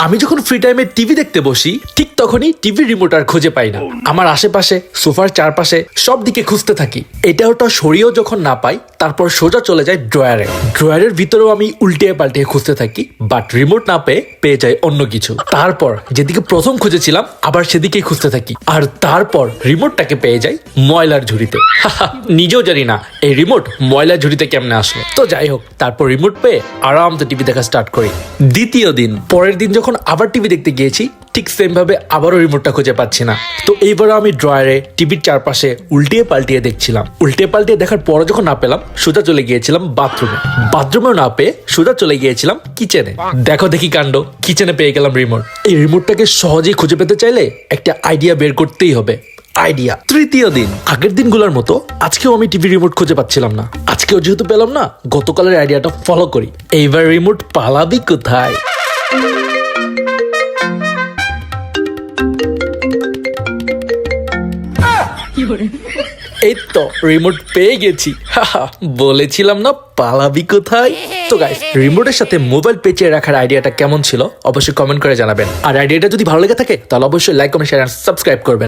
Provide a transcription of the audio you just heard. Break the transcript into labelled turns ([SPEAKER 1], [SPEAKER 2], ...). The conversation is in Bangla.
[SPEAKER 1] আমি যখন ফ্রি টাইমে টিভি দেখতে বসি ঠিক তখনই টিভি রিমোট আর খুঁজে পাই না। আমার আশেপাশে সোফার চারপাশে সব দিকে খুঁজতে থাকি। এটা ওটা সরিয়েও যখন না পাই তারপর সোজা চলে যায় ড্রয়ারে। ড্রয়ারের ভিতরেও আমি উল্টিয়ে পাল্টিয়ে খুঁজতে থাকি, বাট রিমোট না পেয়ে যাই অন্য কিছু। তারপর যেদিকে প্রথম খুঁজেছিলাম আবার সেদিকেই খুঁজতে থাকি, আর তারপর রিমোটটাকে পেয়ে যাই ময়লার ঝুড়িতে। নিজেও জানি না এই রিমোট ময়লার ঝুড়িতে কেমনে আসলো। তো যাই হোক, তারপর রিমোট পেয়ে আরামসে টিভি দেখা স্টার্ট করি। দ্বিতীয় দিন, পরের দিন যখন আবার টিভি দেখতে গিয়েছি ঠিক সেম ভাবে আবারও রিমোটটা খুঁজে পাচ্ছি না। তো এইবারও আমি ড্রয়ারে টিভির চারপাশে উল্টিয়ে পাল্টিয়ে দেখছিলাম। উল্টে পাল্টিয়ে দেখার পর যখন না পেলাম সোজা চলে গিয়েছিলাম বাথরুমে। বাথরুমেও না পেয়ে সোজা চলে গিয়েছিলাম কিচেনে। দেখো দেখি কাণ্ড, কিচেনে পেয়ে গেলাম রিমোট। এই রিমোটটাকে সহজেই খুঁজে পেতে চাইলে একটা আইডিয়া বের করতেই হবে। আইডিয়া। তৃতীয় দিন, আগের দিনগুলোর মতো আজকেও আমি টিভি রিমোট খুঁজে পাচ্ছিলাম না। আজকেও যেহেতু পেলাম না, গতকালের আইডিয়াটা ফলো করি। এইবার রিমোট পালাবি কোথায়? এই তো রিমোট পেয়ে গেছি। বলেছিলাম না পালাবি কোথায়। তো গাইস, রিমোটের সাথে মোবাইল পেঁচিয়ে রাখার আইডিয়াটা কেমন ছিল অবশ্যই কমেন্ট করে জানাবেন। আর আইডিয়াটা যদি ভালো লেগে থাকে তাহলে অবশ্যই লাইক কমেন্ট শেয়ার আর সাবস্ক্রাইব করবেন।